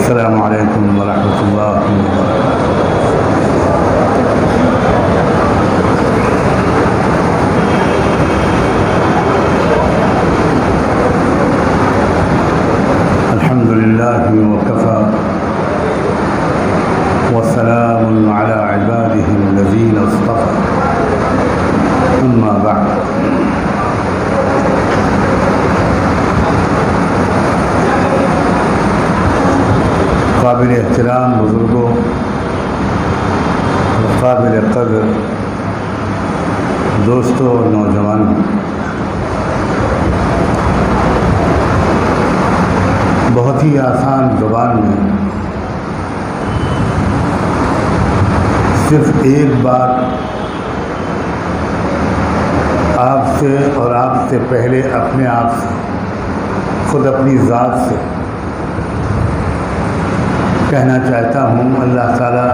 السلام علیکم ورحمۃ اللہ وبرکاتہ۔ الحمد للہ وکفیٰ والسلام علی عبادہ الذین اصطفیٰ، اما بعد۔ قابل احترام بزرگوں اور قابل قدر دوستوں اور نوجوانوں، بہت ہی آسان زبان میں صرف ایک بات آپ سے اور آپ سے پہلے اپنے آپ سے، خود اپنی ذات سے کہنا چاہتا ہوں۔ اللہ تعالیٰ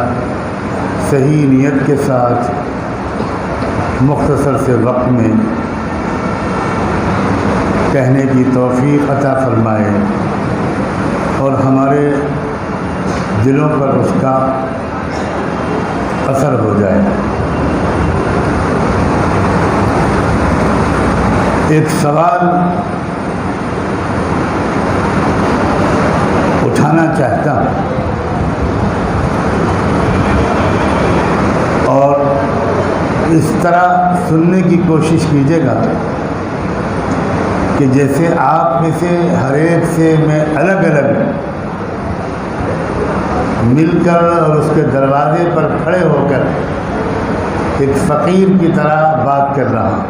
صحیح نیت کے ساتھ مختصر سے وقت میں کہنے کی توفیق عطا فرمائے اور ہمارے دلوں پر اس کا اثر ہو جائے۔ ایک سوال اٹھانا چاہتا ہوں اور اس طرح سننے کی کوشش کیجیے گا کہ جیسے آپ میں سے ہر ایک سے میں الگ الگ مل کر اور اس کے دروازے پر کھڑے ہو کر ایک فقیر کی طرح بات کر رہا ہوں۔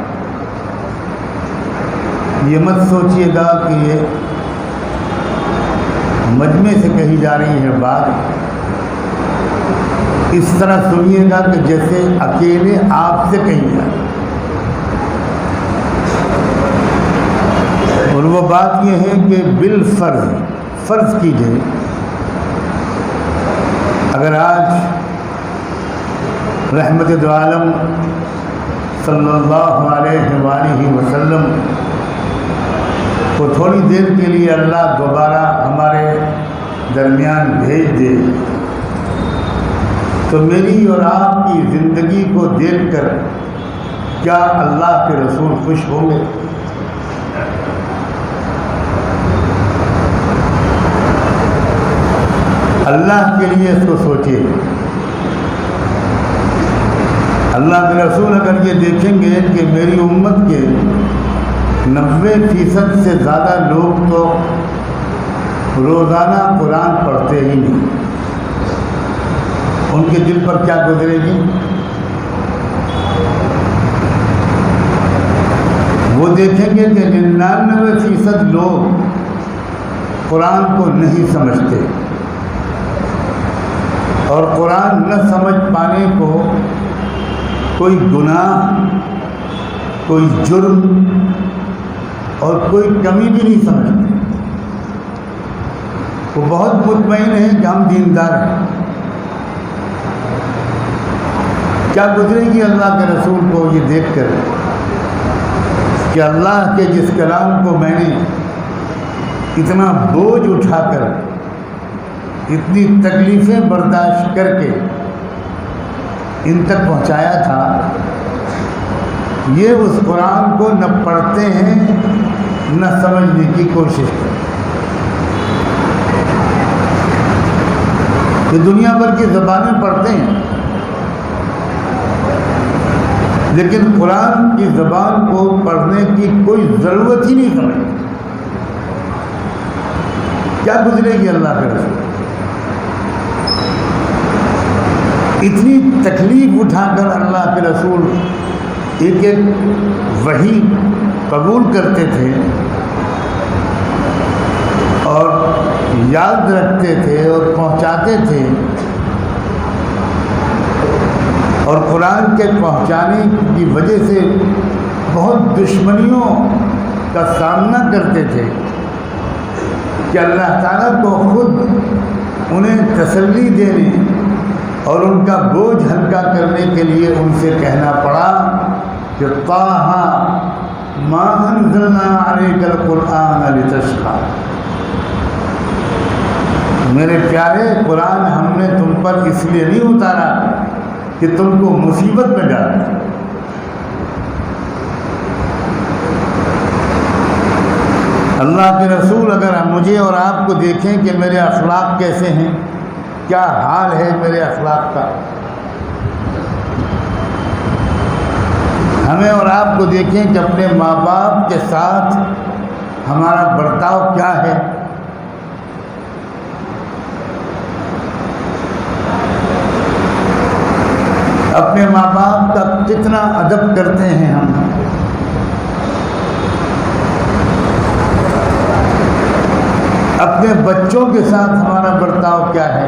یہ مت سوچیے گا کہ یہ مجمع سے کہی جا رہی ہے بات، اس طرح سنیے گا کہ جیسے اکیلے آپ سے کہی جا رہی۔ اور وہ بات یہ ہے کہ بالفرض فرض کیجئے اگر آج رحمت دو عالم صلی اللہ علیہ وآلہ وسلم کو تھوڑی دیر کے لیے اللہ دوبارہ ہمارے درمیان بھیج دے تو میری اور آپ کی زندگی کو دیکھ کر کیا اللہ کے رسول خوش ہوں گے؟ اللہ کے لیے اس کو سوچیے۔ اللہ کے رسول اگر یہ دیکھیں گے کہ میری امت کے 90% سے زیادہ لوگ تو روزانہ قرآن پڑھتے ہی نہیں، ان کے دل پر کیا گزرے گی؟ وہ دیکھیں گے کہ 99% لوگ قرآن کو نہیں سمجھتے، اور قرآن نہ سمجھ پانے کو کوئی گناہ، کوئی جرم اور کوئی کمی بھی نہیں سمجھتے۔ وہ بہت مطمئن ہیں کہ ہم دیندار ہیں۔ کیا گزرے گی اللہ کے رسول کو یہ دیکھ کر کہ اللہ کے جس کلام کو میں نے اتنا بوجھ اٹھا کر، اتنی تکلیفیں برداشت کر کے ان تک پہنچایا تھا، یہ اس قرآن کو نہ پڑھتے ہیں نہ سمجھنے کی کوشش کرتے۔ یہ دنیا بھر کی زبانیں پڑھتے ہیں لیکن قرآن کی زبان کو پڑھنے کی کوئی ضرورت ہی نہیں سمجھتے۔ کیا گزرے گی اللہ کے رسول؟ اتنی تکلیف اٹھا کر اللہ کے رسول ایک ایک وحی قبول کرتے تھے اور یاد رکھتے تھے اور پہنچاتے تھے، اور قرآن کے پہنچانے کی وجہ سے بہت دشمنیوں کا سامنا کرتے تھے کہ اللہ تعالیٰ کو خود انہیں تسلی دینے اور ان کا بوجھ ہلکا کرنے کے لیے ان سے کہنا پڑا کہ طٰہٰ ما انزلنا علیک القرآن لتشقیٰ، میرے پیارے، قرآن ہم نے تم پر اس لیے نہیں اتارا کہ تم کو مصیبت میں ڈالے۔ اللہ کے رسول اگر مجھے اور آپ کو دیکھیں کہ میرے اخلاق کیسے ہیں، کیا حال ہے میرے اخلاق کا، ہمیں اور آپ کو دیکھیں کہ اپنے ماں باپ کے ساتھ ہمارا برتاؤ کیا ہے، اپنے ماں باپ کا کتنا ادب کرتے ہیں ہم، اپنے بچوں کے ساتھ ہمارا برتاؤ کیا ہے،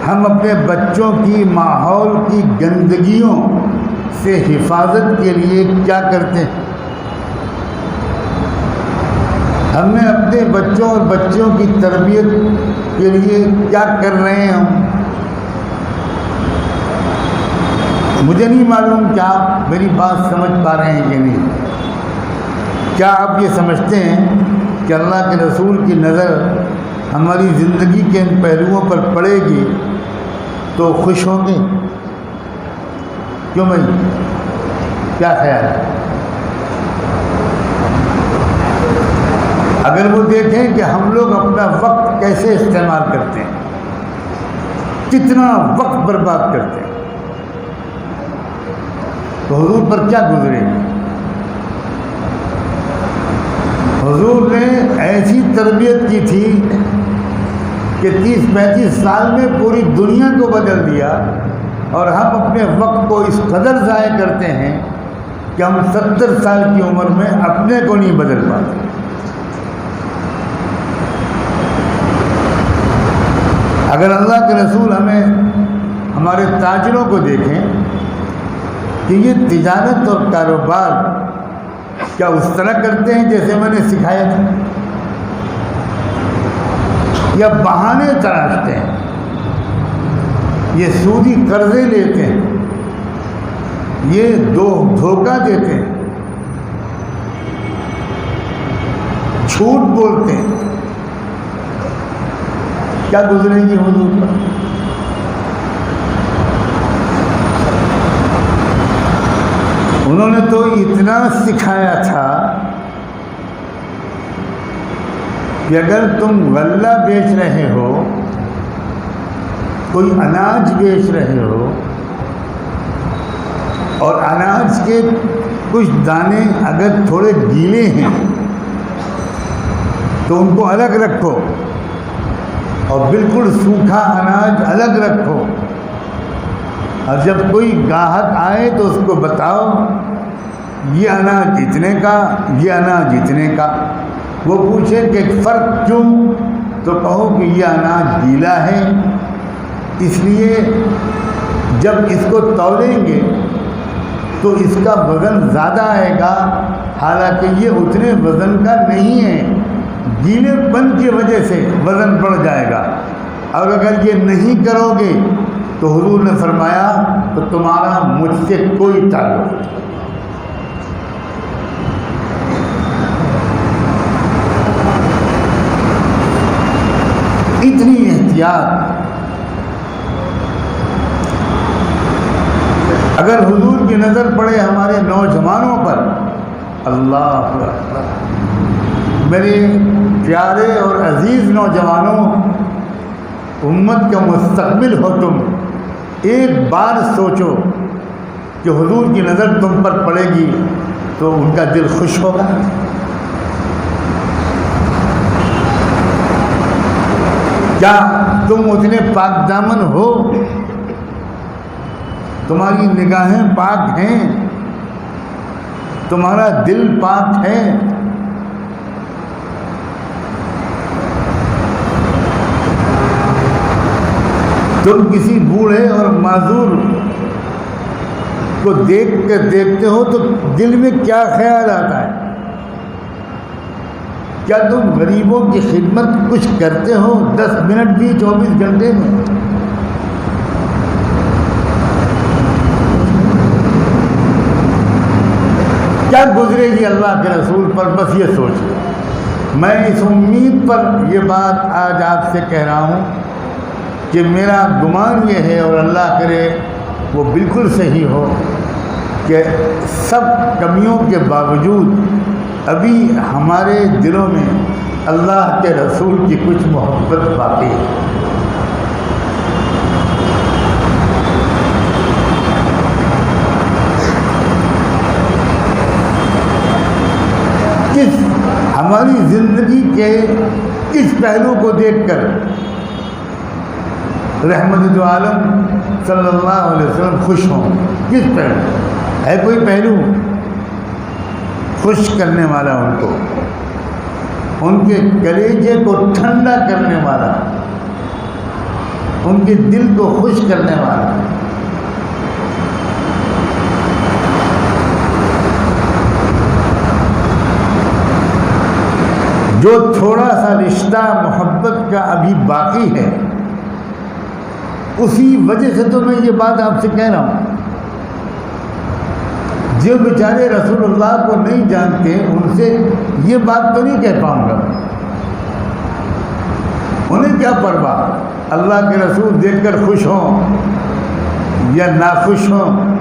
ہم اپنے بچوں کی ماحول کی گندگیوں سے حفاظت کے لیے کیا کرتے ہیں، ہم نے اپنے بچوں اور بچوں کی تربیت کے لیے کیا کر رہے ہیں ہم۔ مجھے نہیں معلوم کہ آپ میری بات سمجھ پا رہے ہیں کہ نہیں۔ کیا آپ یہ سمجھتے ہیں کہ اللہ کے رسول کی نظر ہماری زندگی کے ان پہلوؤں پر پڑے گی تو خوش ہوں گے؟ کیوں بھائی، کیا خیال ہے؟ اگر وہ دیکھیں کہ ہم لوگ اپنا وقت کیسے استعمال کرتے ہیں، کتنا وقت برباد کرتے ہیں، تو حضور پر کیا گزرے گی؟ حضور نے ایسی تربیت کی تھی کہ 30-35 سال میں پوری دنیا کو بدل دیا، اور ہم اپنے وقت کو اس قدر ضائع کرتے ہیں کہ ہم 70 سال کی عمر میں اپنے کو نہیں بدل پاتے۔ اگر اللہ کے رسول ہمیں، ہمارے تاجروں کو دیکھیں کہ یہ تجارت اور کاروبار کیا اس طرح کرتے ہیں جیسے میں نے سکھایا تھا، یا بہانے تراشتے ہیں، یہ سودی قرضے لیتے ہیں، یہ دھوکہ دیتے ہیں، جھوٹ بولتے ہیں، کیا گزرے گی حضور پر؟ انہوں نے تو اتنا سکھایا تھا کہ اگر تم غلہ بیچ رہے ہو، کوئی اناج بیچ رہے ہو، اور اناج کے کچھ دانے اگر تھوڑے گیلے ہیں تو ان کو الگ رکھو، اور بالکل سوکھا اناج الگ رکھو، اور جب کوئی گاہک آئے تو اس کو بتاؤ یہ اناج اتنے کا، یہ اناج اتنے کا۔ وہ پوچھے کہ فرق کیوں، تو کہو کہ یہ اناج گیلا ہے، اس لیے جب اس کو تولیں گے تو اس کا وزن زیادہ آئے گا، حالانکہ یہ اتنے وزن کا نہیں ہے، گیلے پن کی وجہ سے وزن بڑھ جائے گا۔ اور اگر یہ نہیں کرو گے تو حضور نے فرمایا تو تمہارا مجھ سے کوئی تعلق نہیں۔ اتنی احتیاط اگر حضور کی نظر پڑے ہمارے نوجوانوں پر، اللہ اکبر، میرے پیارے اور عزیز نوجوانوں، امت کا مستقبل ہو تم، ایک بار سوچو کہ حضور کی نظر تم پر پڑے گی تو ان کا دل خوش ہوگا۔ کیا تم اتنے پاک دامن ہو؟ تمہاری نگاہیں پاک ہیں؟ تمہارا دل پاک ہے؟ تم کسی بوڑھے اور معذور کو دیکھتے ہو تو دل میں کیا خیال آتا ہے؟ کیا تم غریبوں کی خدمت کچھ کرتے ہو 10 منٹ بھی 24 گھنٹے میں؟ کیا گزرے گی اللہ کے رسول پر؟ بس یہ سوچ لو میں اس امید پر یہ بات آج آپ سے کہہ رہا ہوں کہ میرا گمان یہ ہے، اور اللہ کرے وہ بالکل صحیح ہو، کہ سب کمیوں کے باوجود ابھی ہمارے دلوں میں اللہ کے رسول کی کچھ محبت باقی ہے۔ ہماری زندگی کے اس پہلو کو دیکھ کر رحمت دو عالم صلی اللہ علیہ وسلم خوش ہوں؟ کس پہلو ہے؟ کوئی پہلو خوش کرنے والا ان کو، ان کے کلیجے کو ٹھنڈا کرنے والا، ان کے دل کو خوش کرنے والا؟ جو تھوڑا سا رشتہ محبت کا ابھی باقی ہے، اسی وجہ سے تو میں یہ بات آپ سے کہہ رہا ہوں۔ جو بیچارے رسول اللہ کو نہیں جانتے، ان سے یہ بات تو نہیں کہہ پاؤں گا۔ انہیں کیا پرواہ، اللہ کے رسول دیکھ کر خوش ہوں یا ناخوش ہوں،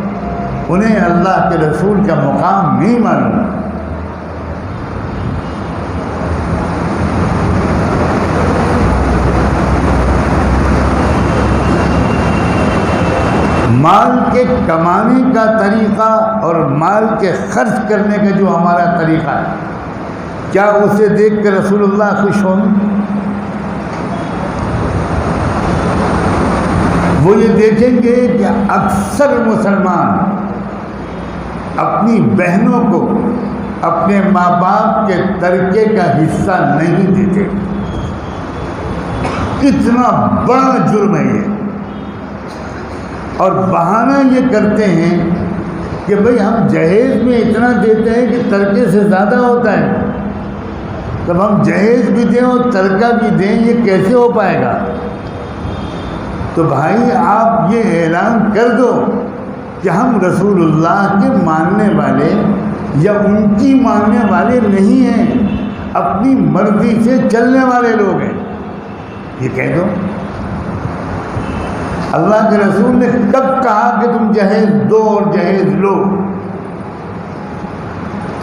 انہیں اللہ کے رسول کا مقام نہیں معلوم۔ مال کے کمانے کا طریقہ اور مال کے خرچ کرنے کا جو ہمارا طریقہ ہے، کیا اسے دیکھ کر رسول اللہ خوش ہوں؟ وہ یہ دیکھیں گے کہ اکثر مسلمان اپنی بہنوں کو اپنے ماں باپ کے ترکے کا حصہ نہیں دیتے۔ کتنا بڑا جرم ہے یہ، اور بہانہ یہ کرتے ہیں کہ بھئی ہم جہیز میں اتنا دیتے ہیں کہ ترکے سے زیادہ ہوتا ہے، تب ہم جہیز بھی دیں اور ترکہ بھی دیں، یہ کیسے ہو پائے گا؟ تو بھائی آپ یہ اعلان کر دو کہ ہم رسول اللہ کے ماننے والے یا ان کی ماننے والے نہیں ہیں، اپنی مرضی سے چلنے والے لوگ ہیں، یہ کہہ دو۔ اللہ کے رسول نے کب کہا کہ تم جہیز دو اور جہیز لو؟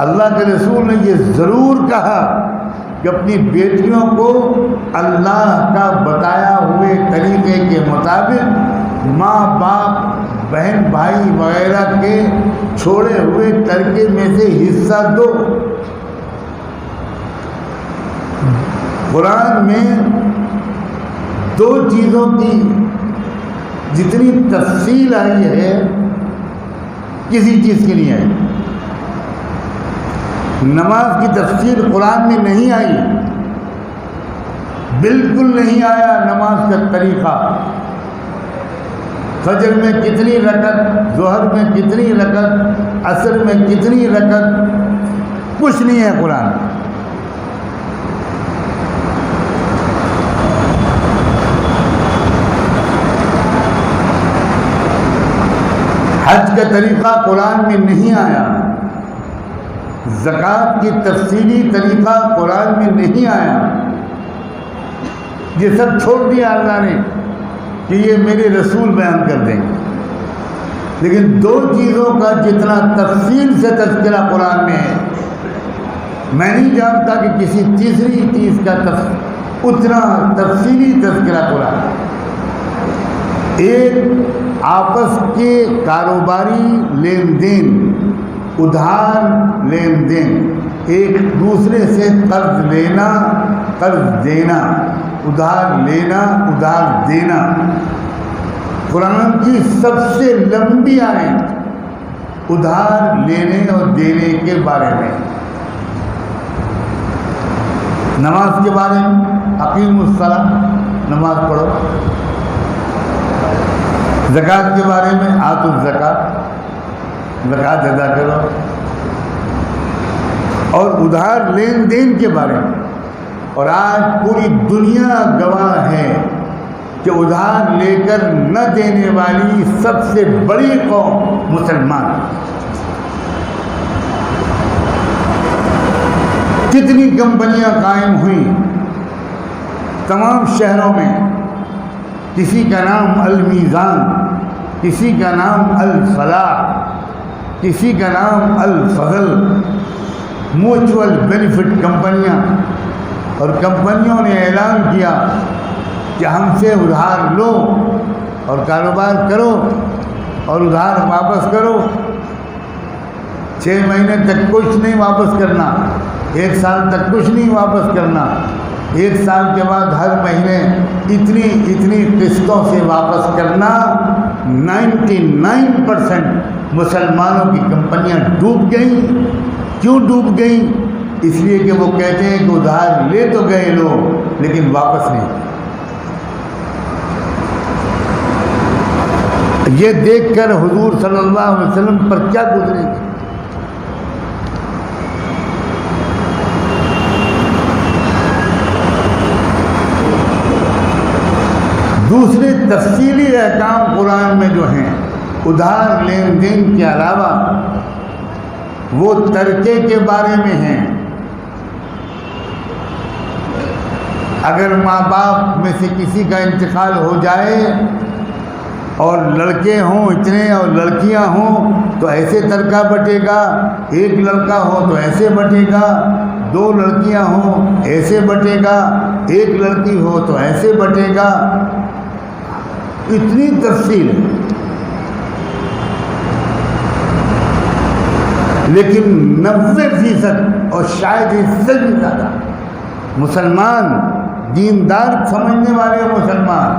اللہ کے رسول نے یہ ضرور کہا کہ اپنی بیٹیوں کو اللہ کا بتایا ہوئے طریقے کے مطابق ماں باپ بہن بھائی وغیرہ کے چھوڑے ہوئے ترکے میں سے حصہ دو۔ قرآن میں دو چیزوں کی جتنی تفصیل آئی ہے کسی چیز کی نہیں آئی۔ نماز کی تفصیل قرآن میں نہیں آئی، بالکل نہیں آیا نماز کا طریقہ۔ فجر میں کتنی رکعت، ظہر میں کتنی رکعت، عصر میں کتنی رکعت، کچھ نہیں ہے قرآن۔ حج کا طریقہ قرآن میں نہیں آیا، زکوٰۃ کی تفصیلی طریقہ قرآن میں نہیں آیا، یہ سب چھوڑ دیا اللہ نے کہ یہ میرے رسول بیان کر دیں گے۔ لیکن دو چیزوں کا جتنا تفصیل سے تذکرہ قرآن میں ہے، میں نہیں جانتا کہ کسی تیسری چیز کا اتنا تفصیلی تذکرہ قرآن ہے۔ ایک آپس کے کاروباری لین دین، ادھار لین دین، ایک دوسرے سے قرض لینا قرض دینا، ادھار لینا ادھار دینا، قرآن کی سب سے لمبی آیت ادھار لینے اور دینے کے بارے میں۔ نماز کے بارے میں اقیموا الصلاۃ، نماز پڑھو۔ زکوٰۃ کے بارے میں آتوا الزکوٰۃ، زکوٰۃ ادا کرو۔ اور ادھار لین دین کے بارے میں، اور آج پوری دنیا گواہ ہے کہ ادھار لے کر نہ دینے والی سب سے بڑی قوم مسلمان۔ کتنی کمپنیاں قائم ہوئیں تمام شہروں میں. کسی کا نام المیزان، کسی کا نام الفلاح، کسی کا نام الفضل، میوچول بینیفٹ کمپنیاں. اور کمپنیوں نے اعلان کیا کہ ہم سے ادھار لو اور کاروبار کرو اور ادھار واپس کرو. 6 مہینے تک کچھ نہیں واپس کرنا، 1 سال تک کچھ نہیں واپس کرنا. 1 سال کے بعد ہر مہینے اتنی قسطوں سے واپس کرنا. 99% مسلمانوں کی کمپنیاں ڈوب گئیں. کیوں ڈوب گئیں؟ اس لیے کہ وہ کہتے ہیں کہ ادھار لے تو گئے لوگ لیکن واپس نہیں. یہ دیکھ کر حضور صلی اللہ علیہ وسلم پر کیا گزرے گی؟ دوسرے تفصیلی احکام قرآن میں جو ہیں ادھار لین دین کے علاوہ وہ ترکے کے بارے میں ہیں. اگر ماں باپ میں سے کسی کا انتقال ہو جائے اور لڑکے ہوں اتنے اور لڑکیاں ہوں تو ایسے ترکہ بٹے گا. 1 لڑکا ہو تو ایسے بٹے گا، 2 لڑکیاں ہوں ایسے بٹے گا، 1 لڑکی ہو تو ایسے بٹے گا. اتنی تفصیل ہے. لیکن 90% اور شاید اس سے بھی زیادہ مسلمان، دیندار سمجھنے والے مسلمان،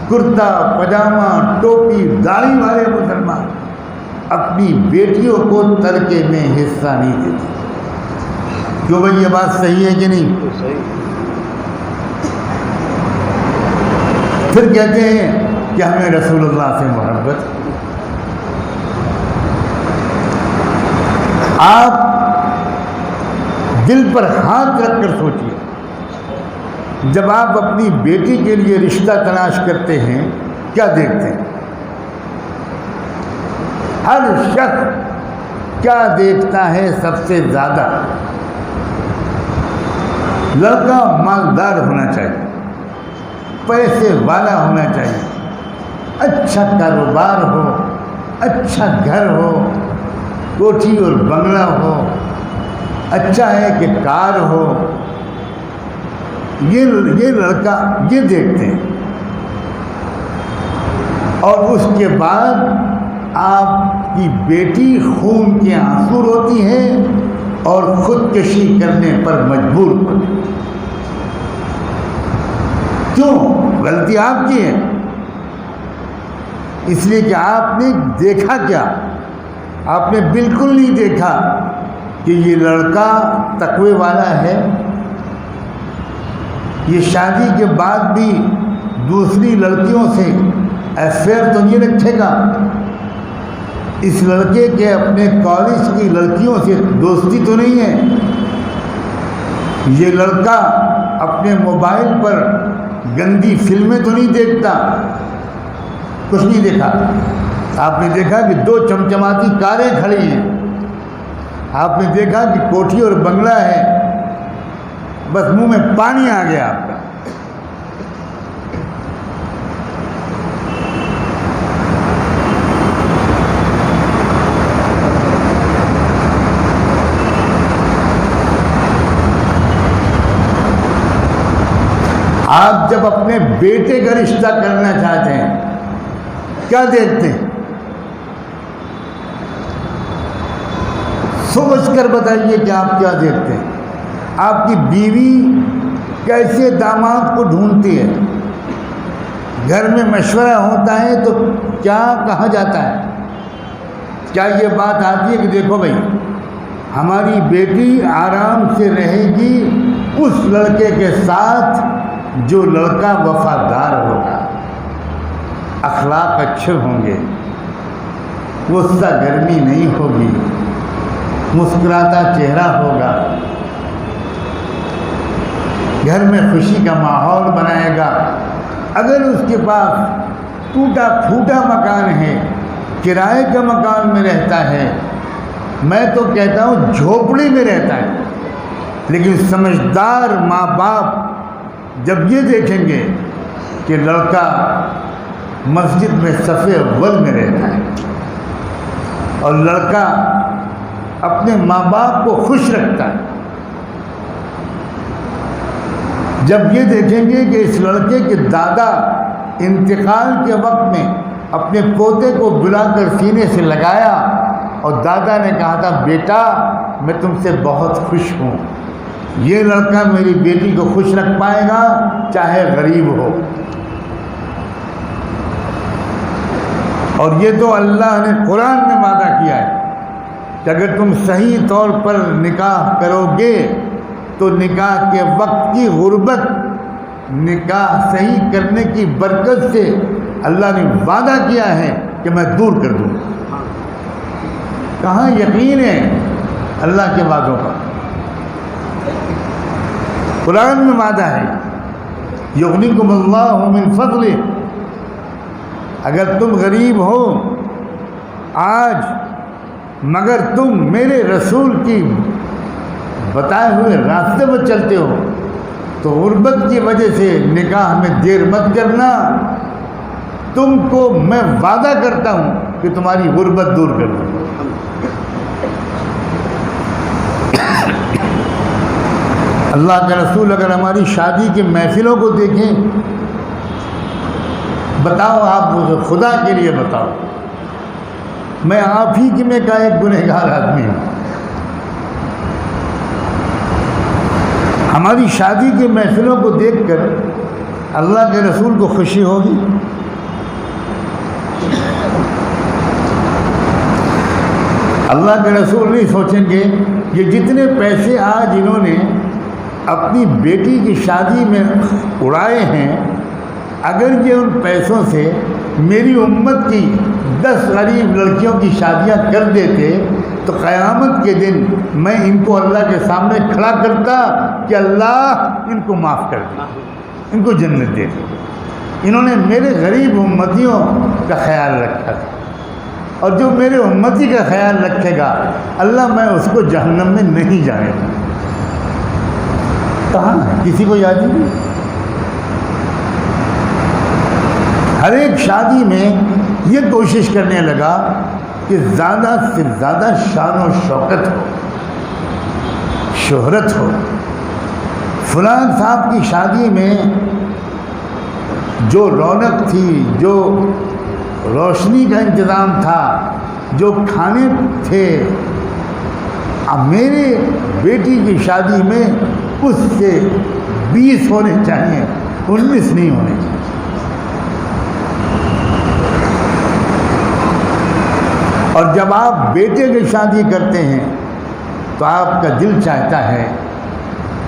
کرتا پاجامہ ٹوپی داڑھی والے مسلمان اپنی بیٹیوں کو ترکے میں حصہ نہیں دیتے. کیوں بھائی یہ بات صحیح ہے کہ نہیں؟ پھر کہتے ہیں کہ ہمیں رسول اللہ سے محبت. آپ دل پر ہاتھ رکھ کر سوچیے، جب آپ اپنی بیٹی کے لیے رشتہ تلاش کرتے ہیں کیا دیکھتے ہیں؟ ہر شخص کیا دیکھتا ہے سب سے زیادہ؟ لڑکا مالدار ہونا چاہیے، پیسے والا ہونا چاہیے، اچھا کاروبار ہو، اچھا گھر ہو، کوٹھی اور بنگلہ ہو، اچھا ہے کہ کار ہو. یہ لڑکا یہ دیکھتے ہیں. اور اس کے بعد آپ کی بیٹی خون کے آنسو روتی ہے اور خودکشی کرنے پر مجبور ہوتی. کیوں؟ غلطی آپ کی ہے. اس لیے کہ آپ نے دیکھا کیا؟ آپ نے بالکل نہیں دیکھا کہ یہ لڑکا تقوی والا ہے، یہ شادی کے بعد بھی دوسری لڑکیوں سے افیئر تو نہیں رکھے گا، اس لڑکے کے اپنے کالج کی لڑکیوں سے دوستی تو نہیں ہے، یہ لڑکا اپنے موبائل پر گندی فلمیں تو نہیں دیکھتا. کچھ نہیں دیکھا. آپ نے دیکھا کہ 2 چمچماتی کاریں کھڑی ہیں، آپ نے دیکھا کہ کوٹھی اور بنگلہ ہے، بس منہ میں پانی آ گیا آپ کا. آپ جب اپنے بیٹے کا رشتہ کرنا چاہتے ہیں کیا دیکھتے ہیں؟ سوچ کر بتائیے کہ آپ کیا دیکھتے ہیں. آپ کی بیوی کیسے داماد کو ڈھونڈتی ہے؟ گھر میں مشورہ ہوتا ہے تو کیا کہا جاتا ہے؟ کیا یہ بات آتی ہے کہ دیکھو بھائی ہماری بیٹی آرام سے رہے گی اس لڑکے کے ساتھ جو لڑکا وفادار ہوگا، اخلاق اچھے ہوں گے، غصہ گرمی نہیں ہوگی، مسکراتا چہرہ ہوگا، گھر میں خوشی کا ماحول بنائے گا. اگر اس کے پاس ٹوٹا پھوٹا مکان ہے، کرائے کا مکان میں رہتا ہے، میں تو کہتا ہوں جھوپڑی میں رہتا ہے، لیکن سمجھدار ماں باپ جب یہ دیکھیں گے کہ لڑکا مسجد میں صف اول میں رہتا ہے اور لڑکا اپنے ماں باپ کو خوش رکھتا ہے، جب یہ دیکھیں گے کہ اس لڑکے کے دادا انتقال کے وقت میں اپنے پوتے کو بلا کر سینے سے لگایا اور دادا نے کہا تھا بیٹا میں تم سے بہت خوش ہوں، یہ لڑکا میری بیٹی کو خوش رکھ پائے گا چاہے غریب ہو. اور یہ تو اللہ نے قرآن میں وعدہ کیا ہے کہ اگر تم صحیح طور پر نکاح کرو گے تو نکاح کے وقت کی غربت نکاح صحیح کرنے کی برکت سے اللہ نے وعدہ کیا ہے کہ میں دور کر دوں. کہاں یقین ہے اللہ کے وعدوں کا؟ قرآن میں وعدہ ہے یغنیکم اللہ من فضلہ، اگر تم غریب ہو آج مگر تم میرے رسول کی بتائے ہوئے راستے پر چلتے ہو تو غربت کی وجہ سے نکاح میں دیر مت کرنا، تم کو میں وعدہ کرتا ہوں کہ تمہاری غربت دور کر دوں. اللہ کے رسول اگر ہماری شادی کی محفلوں کو دیکھیں، بتاؤ آپ مجھے خدا کے لیے بتاؤ، میں آپ ہی کی میں کا ایک گنہگار آدمی ہوں. ہماری شادی کی محفلوں کو دیکھ کر اللہ کے رسول کو خوشی ہوگی؟ اللہ کے رسول نہیں سوچیں گے یہ جتنے پیسے آج انہوں نے اپنی بیٹی کی شادی میں اڑائے ہیں، اگر یہ ان پیسوں سے میری امت کی 10 غریب لڑکیوں کی شادیاں کر دیتے تو قیامت کے دن میں ان کو اللہ کے سامنے کھڑا کرتا کہ اللہ ان کو معاف کر دے، ان کو جنت دے دے. انہوں نے میرے غریب امتیوں کا خیال رکھا تھا، اور جو میرے امتی کا خیال رکھے گا اللہ میں اس کو جہنم میں نہیں جانے دوں. کہاں کسی کو یاد نہیں؟ ہر ایک شادی میں یہ کوشش کرنے لگا کہ زیادہ سے زیادہ شان و شوکت ہو، شہرت ہو. فلان صاحب کی شادی میں جو رونق تھی، جو روشنی کا انتظام تھا، جو کھانے تھے، اب میرے بیٹی کی شادی میں اس سے 20 ہونے چاہیے، 19 نہیں ہونے چاہیے. اور جب آپ بیٹے کی شادی کرتے ہیں تو آپ کا دل چاہتا ہے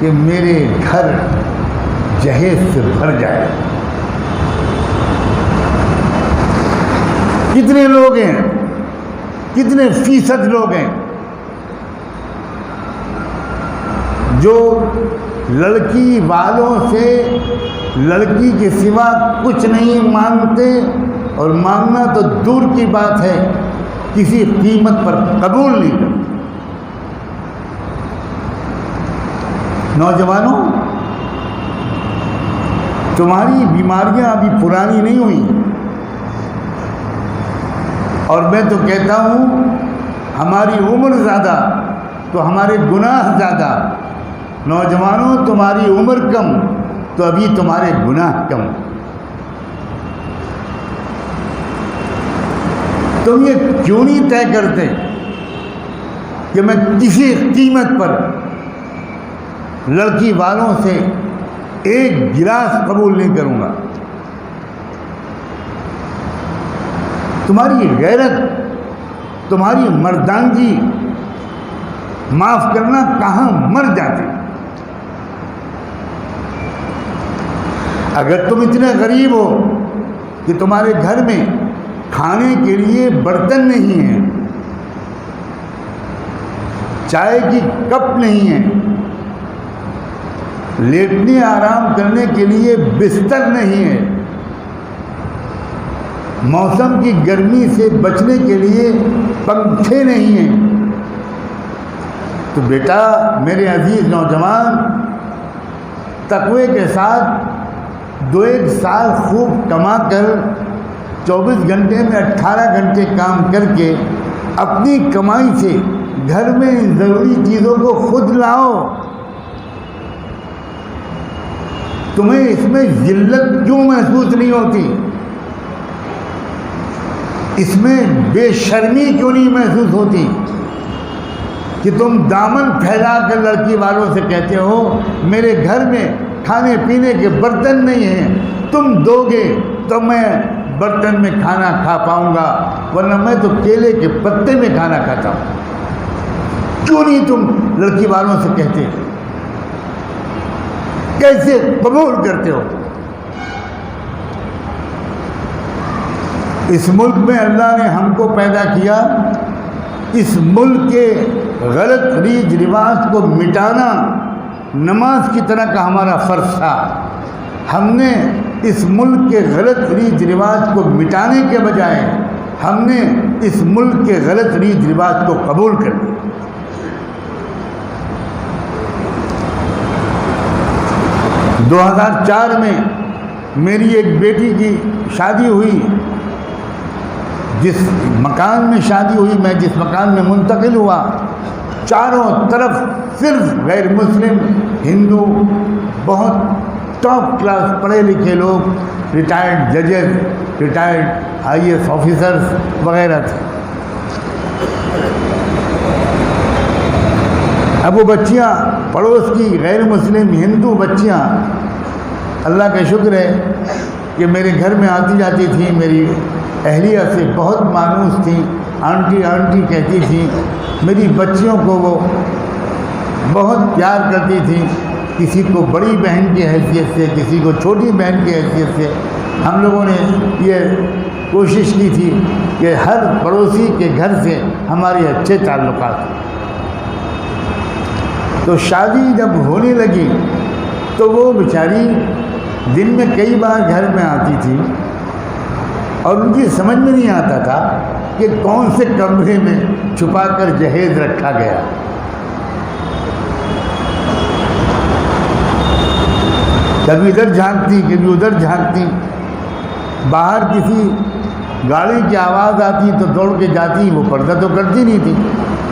کہ میرے گھر جہیز سے بھر جائے. کتنے لوگ ہیں، کتنے فیصد لوگ ہیں جو لڑکی والوں سے لڑکی کے سوا کچھ نہیں مانگتے، اور مانگنا تو دور کی بات ہے کسی قیمت پر قبول نہیں کرتے. نوجوانوں، تمہاری بیماریاں ابھی پرانی نہیں ہوئی، اور میں تو کہتا ہوں ہماری عمر زیادہ تو ہمارے گناہ زیادہ. نوجوانوں، تمہاری عمر کم تو ابھی تمہارے گناہ کم. تم یہ کیوں نہیں طے کرتے کہ میں کسی قیمت پر لڑکی والوں سے ایک گلاس قبول نہیں کروں گا؟ تمہاری غیرت، تمہاری مردانگی معاف کرنا کہاں مر جاتے. اگر تم اتنے غریب ہو کہ تمہارے گھر میں کھانے کے لیے برتن نہیں ہیں، چائے کی کپ نہیں ہے، لیٹنے آرام کرنے کے لیے بستر نہیں ہے، موسم کی گرمی سے بچنے کے لیے پنکھے نہیں ہیں، تو بیٹا میرے عزیز نوجوان، تقوی کے ساتھ 2-1 سال خوب کما کر 24 گھنٹے میں 18 گھنٹے کام کر کے اپنی کمائی سے گھر میں ضروری چیزوں کو خود لاؤ. تمہیں اس میں ذلت کیوں محسوس نہیں ہوتی؟ اس میں بے شرمی کیوں نہیں محسوس ہوتی کہ تم دامن پھیلا کر لڑکی والوں سے کہتے ہو میرے گھر میں کھانے پینے کے برتن نہیں ہیں، تم دو گے تو میں برتن میں کھانا کھا پاؤں گا، ورنہ میں تو کیلے کے پتے میں کھانا کھاتا ہوں. کیوں نہیں تم لڑکی والوں سے کہتے؟ کیسے قبول کرتے ہو؟ اس ملک میں اللہ نے ہم کو پیدا کیا، اس ملک کے غلط ریت رواج کو مٹانا نماز کی طرح کا ہمارا فرض تھا. ہم نے اس ملک کے غلط ریت رواج کو مٹانے کے بجائے ہم نے اس ملک کے غلط ریت رواج کو قبول کر لیا. 2004 میں میری ایک بیٹی کی شادی ہوئی. جس مکان میں شادی ہوئی، میں جس مکان میں منتقل ہوا، چاروں طرف صرف غیر مسلم، ہندو، بہت ٹاپ کلاس پڑھے لکھے لوگ، ریٹائرڈ ججز، ریٹائرڈ IAS آفیسرز وغیرہ تھے. اب وہ بچیاں پڑوس کی غیر مسلم ہندو بچیاں، اللہ کا شکر ہے کہ میرے گھر میں آتی جاتی تھیں. میری اہلیہ سے بہت مانوس تھیں، آنٹی آنٹی کہتی تھیں. میری بچیوں کو وہ بہت پیار کرتی تھیں، کسی کو بڑی بہن کی حیثیت سے، کسی کو چھوٹی بہن کی حیثیت سے. ہم لوگوں نے یہ کوشش کی تھی کہ ہر پڑوسی کے گھر سے ہمارے اچھے تعلقات ہوں. تو شادی جب ہونے لگی تو وہ بیچاری دن میں کئی بار گھر میں آتی تھی اور ان کی سمجھ میں نہیں آتا تھا کہ کون سے کمرے میں چھپا کر جہیز رکھا گیا. کبھی ادھر جھانکتی، کبھی ادھر جھانکتی. باہر کسی گاڑی کی آواز آتی تو دوڑ کے جاتی، وہ پردہ تو کرتی نہیں تھی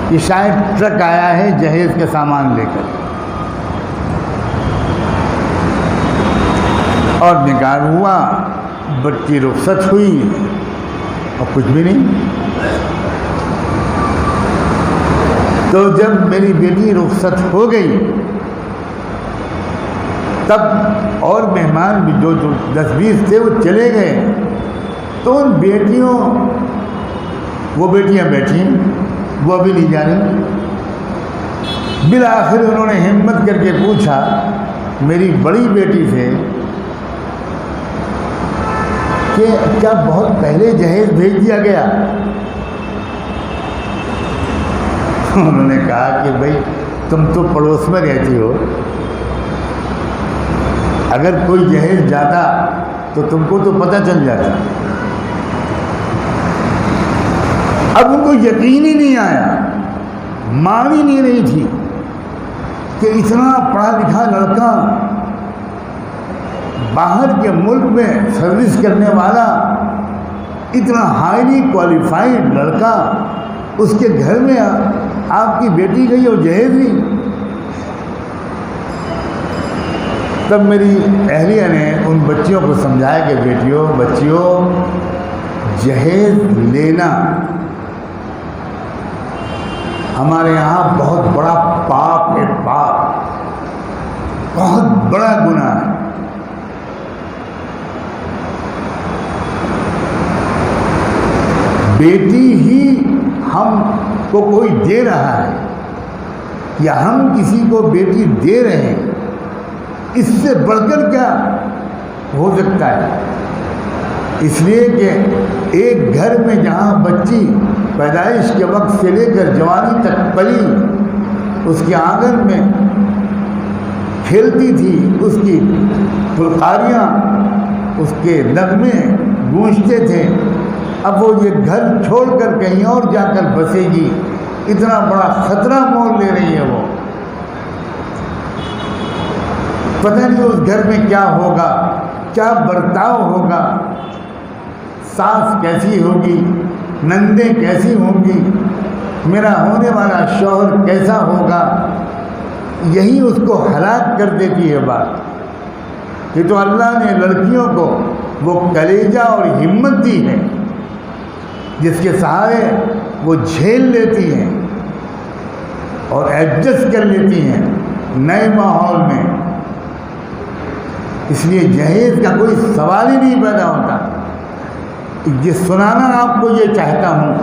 کہ شاید ٹرک آیا ہے جہیز کے سامان لے کر. اور نکاح ہوا، بچی رخصت ہوئی اور کچھ بھی نہیں. تو جب میری بیٹی رخصت ہو گئی تب اور مہمان بھی جو 10-20 تھے وہ چلے گئے. تو ان بیٹیوں، وہ بیٹیاں بیٹھیں، وہ ابھی نہیں جا رہی. بالآخر انہوں نے ہمت کر کے پوچھا میری بڑی بیٹی سے کہ کیا بہت پہلے جہیز بھیج دیا گیا؟ انہوں نے کہا کہ بھائی تم تو پڑوس میں رہتی ہو، اگر کوئی جہیز جاتا تو تم کو تو پتہ چل جاتا. اب ان کو یقین ہی نہیں آیا، مان ہی نہیں رہی تھی کہ اتنا پڑھا لکھا لڑکا، باہر کے ملک میں سروس کرنے والا، اتنا ہائیلی کوالیفائڈ لڑکا، اس کے گھر میں آپ کی بیٹی گئی اور جہیز نہیں. تب میری اہلیہ نے ان بچیوں کو سمجھایا کہ بیٹیوں، بچیوں، جہیز لینا ہمارے یہاں بہت بڑا پاپ ہے، پاپ، بہت بڑا گناہ ہے. بیٹی ہی ہم کو کوئی دے رہا ہے یا ہم کسی کو بیٹی دے رہے ہیں، اس سے بڑھ کر کیا ہو سکتا ہے؟ اس لیے کہ ایک گھر میں جہاں بچی پیدائش کے وقت سے لے کر جوانی تک پلی، اس کے آنگن میں کھیلتی تھی، اس کی فلکاریاں، اس کے نغمے گونجتے تھے. اب وہ یہ گھر چھوڑ کر کہیں اور جا کر بسے گی اتنا بڑا خطرہ مول لے رہی ہے وہ. پتہ نہیں اس گھر میں کیا ہوگا، کیا برتاؤ ہوگا، ساس کیسی ہوگی، نندیں کیسی ہوں گی، میرا ہونے والا شوہر کیسا ہوگا. یہی اس کو ہلاک کر دیتی ہے بات. یہ تو اللہ نے لڑکیوں کو وہ کلیجہ اور ہمت دی ہے جس کے سہارے وہ جھیل لیتی ہیں اور ایڈجسٹ کر لیتی ہیں نئے ماحول میں. اس لیے جہیز کا کوئی سوال ہی نہیں پیدا ہوتا. یہ سنانا آپ کو یہ چاہتا ہوں،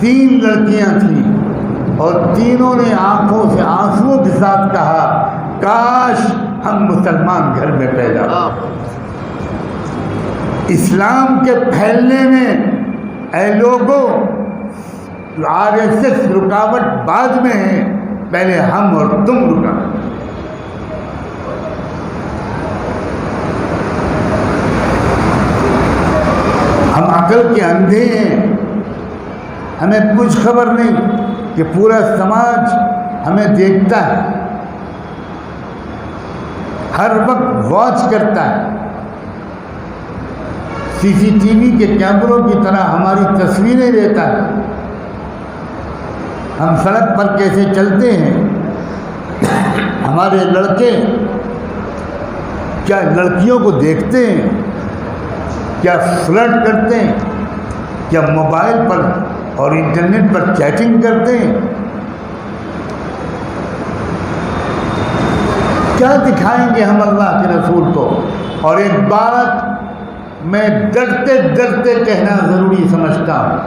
3 لڑکیاں تھیں اور تینوں نے آنکھوں سے آنسوؤں کے ساتھ کہا کاش ہم مسلمان گھر میں پیدا ہو. اسلام کے پھیلنے میں اے لوگوں RSS رکاوٹ بعد میں ہے، پہلے ہم اور تم رکاوٹ. ہم عقل کے اندھے ہیں، ہمیں کچھ خبر نہیں کہ پورا سماج ہمیں دیکھتا ہے، ہر وقت واچ کرتا ہے. CCTV کے کیمروں کی طرح ہماری تصویریں لیتا ہے. ہم سڑک پر کیسے چلتے ہیں، ہمارے لڑکے کیا لڑکیوں کو دیکھتے ہیں، کیا فلرٹ کرتے ہیں، کیا موبائل پر اور انٹرنیٹ پر چیٹنگ کرتے ہیں، کیا دکھائیں گے ہم اللہ کے رسول کو. اور ایک بات میں ڈرتے ڈرتے کہنا ضروری سمجھتا ہوں،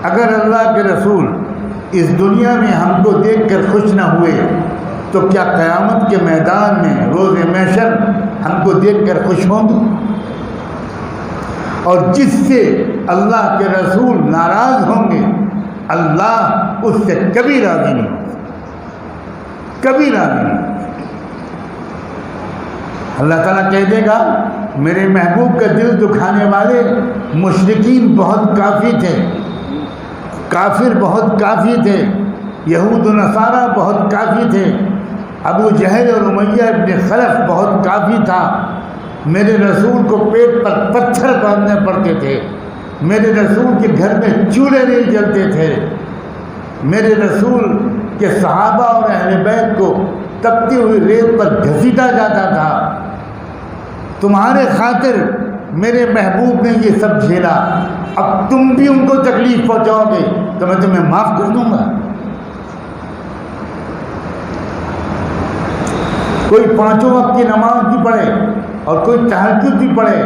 اگر اللہ کے رسول اس دنیا میں ہم کو دیکھ کر خوش نہ ہوئے تو کیا قیامت کے میدان میں روز محشر ہم کو دیکھ کر خوش ہوں گے؟ اور جس سے اللہ کے رسول ناراض ہوں گے اللہ اس سے کبھی راضی نہیں ہوگا، کبھی راضی نہیں. اللہ تعالیٰ کہہ دے گا میرے محبوب کا دل دکھانے والے مشرکین بہت کافی تھے، کافر بہت کافی تھے، یہود و نصارہ بہت کافی تھے، ابو جہل اور امیہ ابن خلف بہت کافی تھا. میرے رسول کو پیٹ پر پتھر باندھنے پڑتے تھے، میرے رسول کے گھر میں چولہے نہیں جلتے تھے، میرے رسول کے صحابہ اور اہل بیت کو تپتی ہوئی ریت پر گھسیٹا جاتا تھا. تمہارے خاطر میرے محبوب نے یہ سب جھیلا، اب تم بھی ان کو تکلیف پہنچاؤ گے تو میں تمہیں معاف کر دوں گا. کوئی 5 وقت کی نماز بھی پڑھے اور کوئی تہجد بھی پڑھے،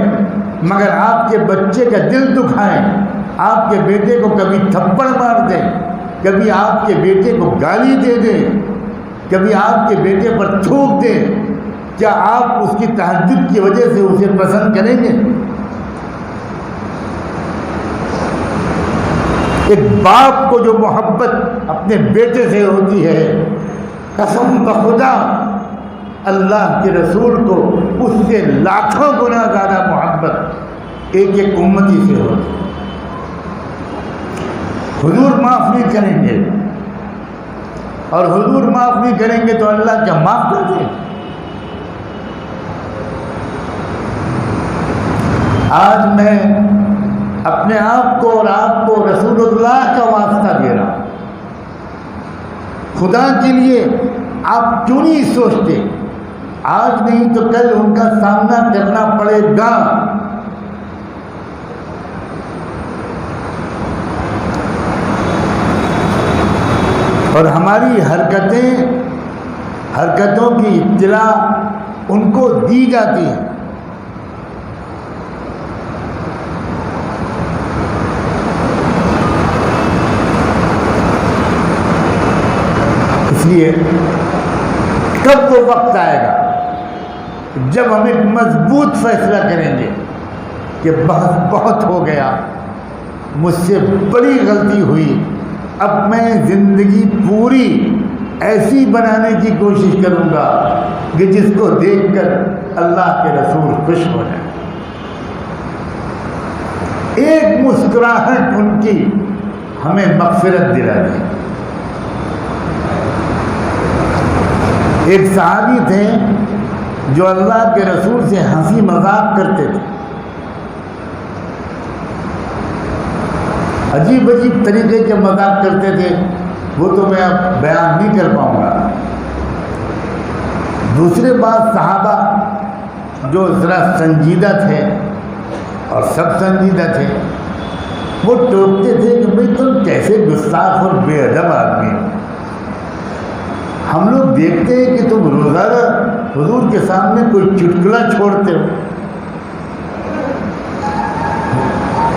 مگر آپ کے بچے کا دل دکھائے، آپ کے بیٹے کو کبھی تھپڑ مار دے، کبھی آپ کے بیٹے کو گالی دے دے، کبھی آپ کے بیٹے پر تھوک دے، کیا آپ اس کی تہجد کی وجہ سے اسے پسند کریں گے؟ ایک باپ کو جو محبت اپنے بیٹے سے ہوتی ہے، قسم بخدا اللہ کے رسول کو اس سے لاکھوں گنا زیادہ محبت ایک ایک امتی سے ہوتی ہے. حضور معاف نہیں کریں گے، اور حضور معاف نہیں کریں گے تو اللہ کیا معاف کر دے؟ آج میں اپنے آپ کو اور آپ کو رسول اللہ کا واسطہ دے رہا ہوں. خدا کے لیے آپ کیوں نہیں سوچتے آج نہیں تو کل ان کا سامنا کرنا پڑے گا. اور ہماری حرکتوں کی اطلاع ان کو دی جاتی ہے. اس لیے کب وہ وقت آئے گا جب ہم ایک مضبوط فیصلہ کریں گے کہ بہت ہو گیا، مجھ سے بڑی غلطی ہوئی، اب میں زندگی پوری ایسی بنانے کی کوشش کروں گا کہ جس کو دیکھ کر اللہ کے رسول خوش ہو جائے. ایک مسکراہٹ ان کی ہمیں مغفرت دلا دے. ایک صحابی تھے جو اللہ کے رسول سے ہنسی مذاق کرتے تھے، عجیب عجیب طریقے کے مذاق کرتے تھے، وہ تو میں اب بیان نہیں کر پاؤں گا۔ دوسرے بعض صحابہ جو ذرا سنجیدہ تھے اور سب سنجیدہ تھے، وہ ٹوکتے تھے کہ بھئی تم کیسے گستاخ اور بے ادب آدمی ہو، ہم لوگ دیکھتے ہیں کہ تم روزانہ حضور کے سامنے کوئی چٹکلا چھوڑتے ہو،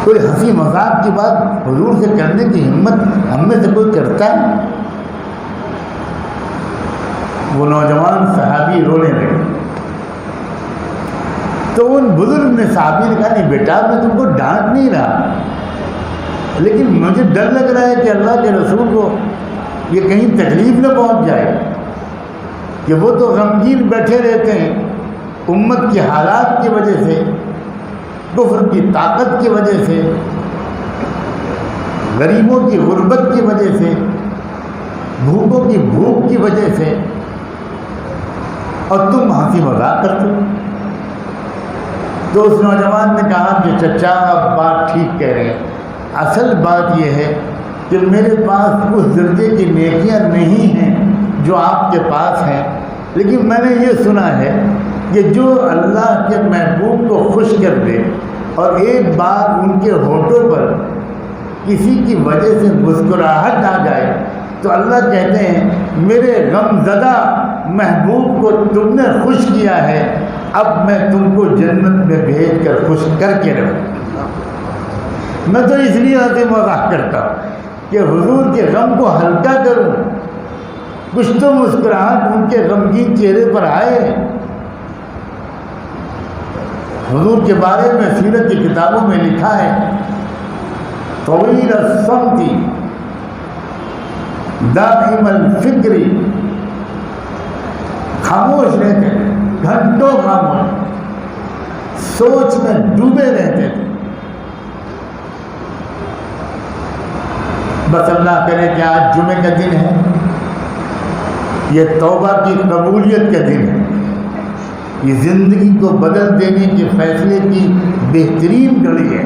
کوئی ہنسی مذاق کی بات حضور سے کرنے کی ہمت ہم میں سے کوئی کرتا ہے؟ وہ نوجوان صحابی رونے لگے، تو ان بزرگ نے صحابی نے کہا نہیں بیٹا میں تم کو ڈانٹ نہیں رہا، لیکن مجھے ڈر لگ رہا ہے کہ اللہ کے رسول کو یہ کہیں تکلیف نہ پہنچ جائے کہ وہ تو غمگین بیٹھے رہتے ہیں امت کے حالات کی وجہ سے، کفر کی طاقت کی وجہ سے، غریبوں کی غربت کی وجہ سے، بھوکوں کی بھوک کی وجہ سے، اور تم ہنسی مذاق کرتے ہو۔ تو اس نوجوان نے کہا کہ چچا آپ بات ٹھیک کہہ رہے ہیں، اصل بات یہ ہے کہ میرے پاس اس درجے کی نیکیاں نہیں ہیں جو آپ کے پاس ہیں، لیکن میں نے یہ سنا ہے کہ جو اللہ کے محبوب کو خوش کر دے اور ایک بار ان کے ہونٹوں پر کسی کی وجہ سے مسکراہٹ آ جائے تو اللہ کہتے ہیں میرے غم زدہ محبوب کو تم نے خوش کیا ہے، اب میں تم کو جنت میں بھیج کر خوش کر کے رہوں۔ میں تو اس لیے ہنسی مذاق کرتا ہوں کہ حضور کے غم کو ہلکا کروں، کچھ تو مسکراہٹ ان کے غمگین چہرے پر آئے۔ حضور کے بارے میں سیرت کی کتابوں میں لکھا ہے طویل الصمت دائم الفکر، خاموش رہتے تھے، گھنٹوں خاموش، سوچ میں ڈوبے رہتے تھے۔ بس اللہ کرے کہ آج جمعے کا دن ہے، یہ توبہ کی قبولیت کا دن ہے، یہ زندگی کو بدل دینے کے فیصلے کی بہترین گھڑی ہے۔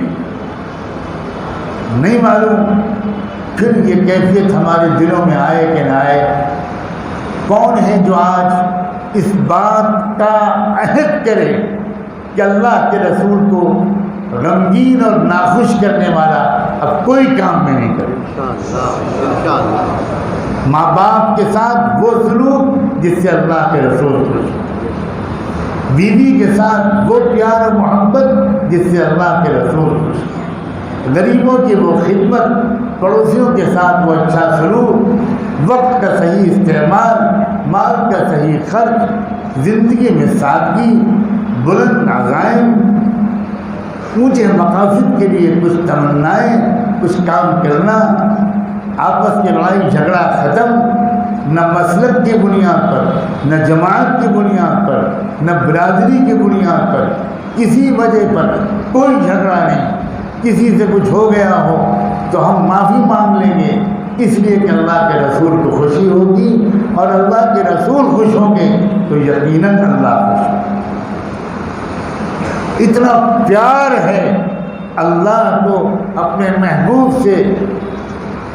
نہیں معلوم پھر یہ کیفیت ہمارے دلوں میں آئے کہ نہ آئے۔ کون ہے جو آج اس بات کا عہد کرے کہ اللہ کے رسول کو غمگین اور ناخوش کرنے والا اب کوئی کام میں نہیں کرے؟ ماں باپ کے ساتھ وہ سلوک جس سے اللہ کے رسول خوش، بیوی کے ساتھ وہ پیار و محبت جس سے اللہ کے رسول خوش، غریبوں کی وہ خدمت، پڑوسیوں کے ساتھ وہ اچھا سلوک، وقت کا صحیح استعمال، مال کا صحیح خرچ، زندگی میں سادگی، بلند عزائم، اونچے مقاصد کے لیے کچھ تمنائیں، کچھ کام کرنا، آپس کی لڑائی جھگڑا ختم، نہ مسلک کی بنیاد پر، نہ جماعت کی بنیاد پر، نہ برادری کی بنیاد پر، کسی وجہ پر کوئی جھگڑا نہیں، کسی سے کچھ ہو گیا ہو تو ہم معافی مانگ لیں گے، اس لیے کہ اللہ کے رسول کو خوشی ہوگی، اور اللہ کے رسول خوش ہوں گے تو یقیناً اللہ خوش ہوگا۔ اتنا پیار ہے اللہ کو اپنے محبوب سے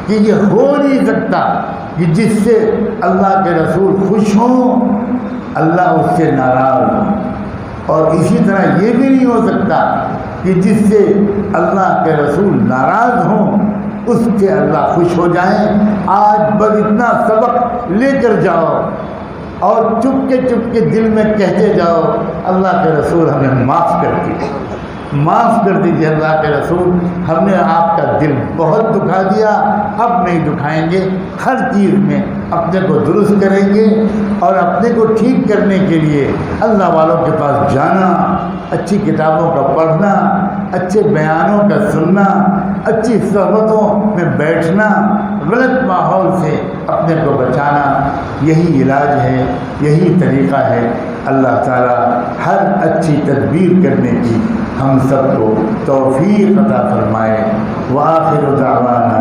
کہ یہ ہو نہیں سکتا کہ جس سے اللہ کے رسول خوش ہوں اللہ اس سے ناراض ہو، اور اسی طرح یہ بھی نہیں ہو سکتا کہ جس سے اللہ کے رسول ناراض ہوں اس سے اللہ خوش ہو جائیں۔ آج بس اتنا سبق لے کر جاؤ اور چپ کے دل میں کہتے جاؤ اللہ کے رسول ہمیں معاف کر دیجیے، معاف کر دیجیے اللہ کے رسول، ہم نے آپ کا دل بہت دکھا دیا، اب نہیں دکھائیں گے، ہر چیز میں اپنے کو درست کریں گے، اور اپنے کو ٹھیک کرنے کے لیے اللہ والوں کے پاس جانا، اچھی کتابوں کا پڑھنا، اچھے بیانوں کا سننا، اچھی صحبتوں میں بیٹھنا، غلط ماحول سے اپنے کو بچانا، یہی علاج ہے، یہی طریقہ ہے۔ اللہ تعالیٰ ہر اچھی تدبیر کرنے کی ہم سب کو توفیق عطا فرمائے۔ وآخر دعوانا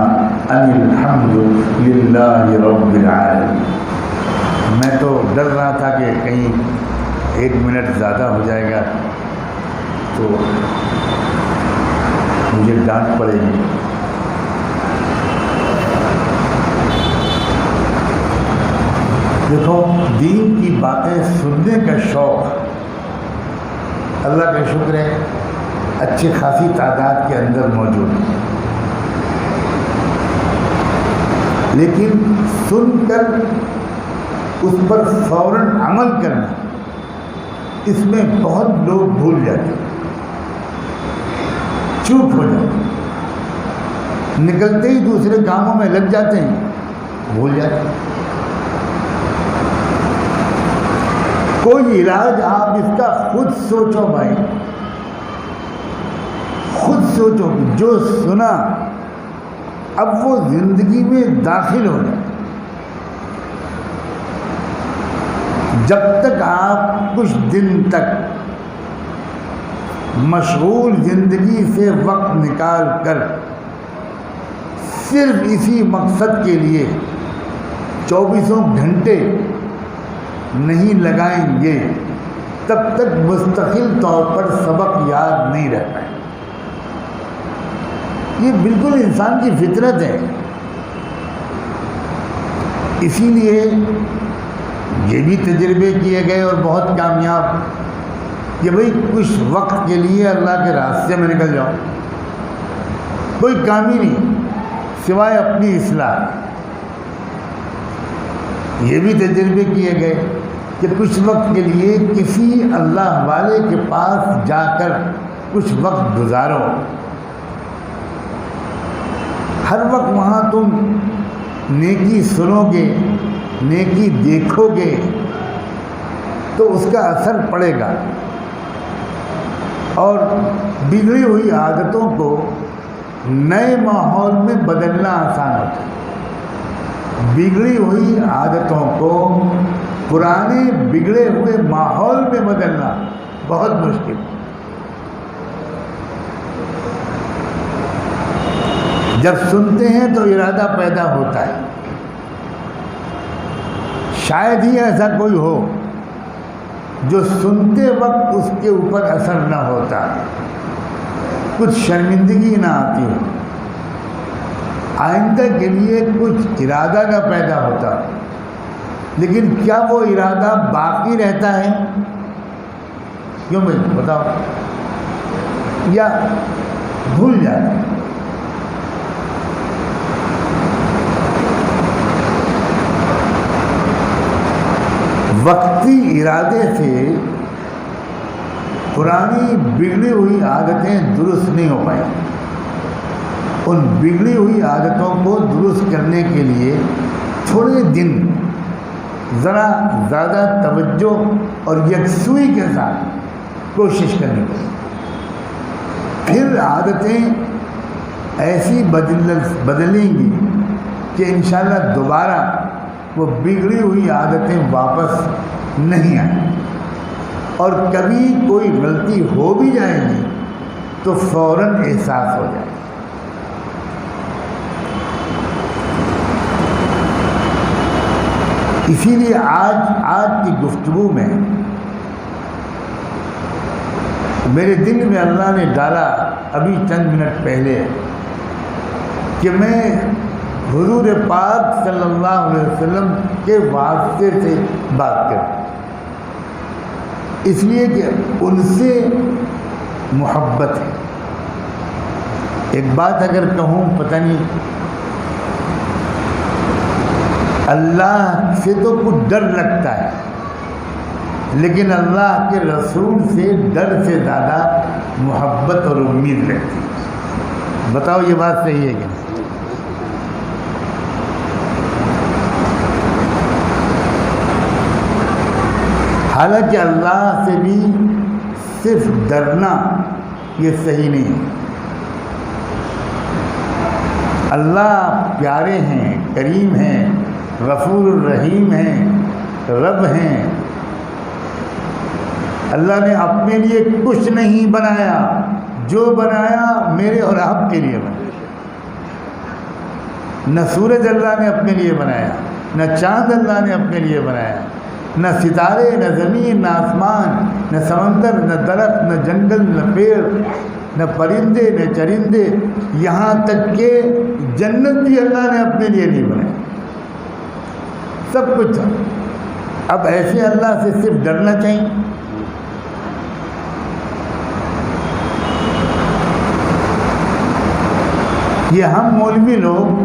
ان الحمد للہ رب العالمین۔ میں تو ڈر رہا تھا کہ کہیں 1 منٹ زیادہ ہو جائے گا تو مجھے ڈانٹ پڑے گی۔ دیکھو، دین کی باتیں سننے کا شوق اللہ کا شکر ہے اچھی خاصی تعداد کے اندر موجود ہے، لیکن سن کر اس پر فوراً عمل کرنا، اس میں بہت لوگ بھول جاتے ہیں، چوک ہو جاتے ہیں، نکلتے ہی دوسرے کاموں میں لگ جاتے ہیں، بھول جاتے ہیں۔ کوئی علاج آپ اس کا خود سوچو بھائی، خود سوچو کہ جو سنا اب وہ زندگی میں داخل ہو جائے۔ جب تک آپ کچھ دن تک مشغول زندگی سے وقت نکال کر صرف اسی مقصد کے لیے 24 گھنٹے نہیں لگائیں گے، تب تک مستقل طور پر سبق یاد نہیں رہ پائے۔ یہ بالکل انسان کی فطرت ہے۔ اسی لیے یہ بھی تجربے کیے گئے اور بہت کامیاب کہ بھئی کچھ وقت کے لیے اللہ کے راستے میں نکل جاؤ، کوئی کام ہی نہیں سوائے اپنی اصلاح۔ یہ بھی تجربے کیے گئے کہ کچھ وقت کے لیے کسی اللہ والے کے پاس جا کر کچھ وقت گزارو۔ ہر وقت وہاں تم نیکی سنو گے، نیکی دیکھو گے تو اس کا اثر پڑے گا، اور بگڑی ہوئی عادتوں کو نئے ماحول میں بدلنا آسان ہوتا ہے، بگڑی ہوئی عادتوں کو پرانے بگڑے ہوئے ماحول میں بدلنا بہت مشکل ہے۔ جب سنتے ہیں تو ارادہ پیدا ہوتا ہے، شاید ہی ایسا کوئی ہو جو سنتے وقت اس کے اوپر اثر نہ ہوتا، کچھ شرمندگی نہ آتی ہو، آئندہ کے لیے کچھ ارادہ نہ پیدا ہوتا، لیکن کیا وہ ارادہ باقی رہتا ہے؟ کیوں بھائی بتاؤ؟ یا بھول جاتا ہے؟ وقتی ارادے سے پرانی بگڑی ہوئی عادتیں درست نہیں ہو پائیں۔ ان بگڑی ہوئی عادتوں کو درست کرنے کے لیے تھوڑے دن ذرا زیادہ توجہ اور یکسوئی کے ساتھ کوشش کرنی پڑے، پھر عادتیں ایسی بدلیں گی کہ انشاءاللہ دوبارہ وہ بگڑی ہوئی عادتیں واپس نہیں آئیں، اور کبھی کوئی غلطی ہو بھی جائے گی تو فوراً احساس ہو جائے۔ اسی لیے آج کی گفتگو میں میرے دل میں اللہ نے ڈالا ابھی چند منٹ پہلے کہ میں حضور پاک صلی اللہ علیہ وسلم کے واسطے سے بات کروں، اس لیے کہ ان سے محبت ہے۔ ایک بات اگر کہوں، پتہ نہیں اللہ سے تو کچھ ڈر لگتا ہے، لیکن اللہ کے رسول سے ڈر سے زیادہ محبت اور امید لگتی ہے۔ بتاؤ یہ بات صحیح ہے کہ نہیں؟ حالانکہ اللہ سے بھی صرف ڈرنا یہ صحیح نہیں ہے۔ اللہ پیارے ہیں، کریم ہیں، غفور الرحیم ہیں، رب ہیں۔ اللہ نے اپنے لیے کچھ نہیں بنایا، جو بنایا میرے اور آپ کے لیے بنایا۔ نہ سورج اللہ نے اپنے لیے بنایا، نہ چاند اللہ نے اپنے لیے بنایا، نہ ستارے، نہ زمین، نہ آسمان، نہ سمندر، نہ درخت، نہ جنگل، نہ پیڑ، نہ پرندے، نہ چرندے، یہاں تک کہ جنت بھی اللہ نے اپنے لیے نہیں بنائی، سب کچھ تھا۔ اب ایسے اللہ سے صرف ڈرنا چاہیے۔ یہ ہم مولوی لوگ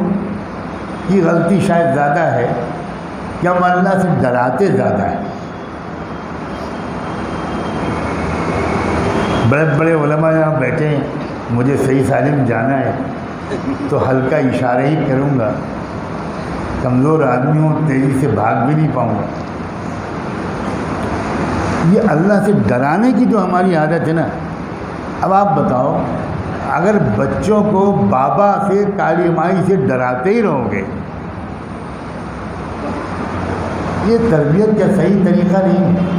کی غلطی شاید زیادہ ہے کہ ہم اللہ سے ڈراتے زیادہ ہیں۔ بڑے بڑے علماء یہاں بیٹھے ہیں، مجھے صحیح سالم جانا ہے تو ہلکا اشارہ ہی کروں گا، کمزور آدمی ہوں، تیزی سے بھاگ بھی نہیں پاؤں گا۔ یہ اللہ سے ڈرانے کی جو ہماری عادت ہے نا، اب آپ بتاؤ، اگر بچوں کو بابا سے کالی مائی سے ڈراتے ہی رہو گے، یہ تربیت کا صحیح طریقہ نہیں ہے۔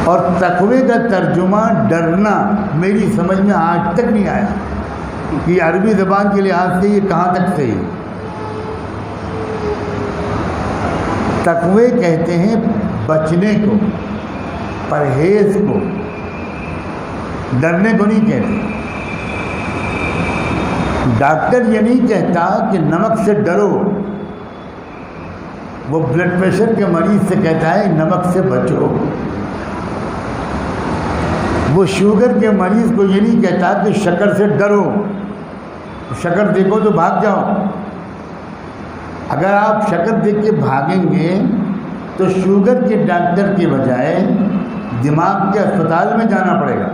اور تقوی کا ترجمہ ڈرنا میری سمجھ میں آج تک نہیں آیا کہ عربی زبان کے لحاظ سے یہ کہاں تک صحیح ہے۔ تقوی کہتے ہیں بچنے کو، پرہیز کو، ڈرنے کو نہیں کہتے۔ ڈاکٹر یہ نہیں کہتا کہ نمک سے ڈرو، وہ بلڈ پریشر کے مریض سے کہتا ہے نمک سے بچو۔ وہ شوگر کے مریض کو یہ نہیں کہتا کہ شکر سے ڈرو، شکر دیکھو تو بھاگ جاؤ۔ اگر آپ شکر دیکھ کے بھاگیں گے تو شوگر کے ڈاکٹر کے بجائے دماغ کے اسپتال میں جانا پڑے گا۔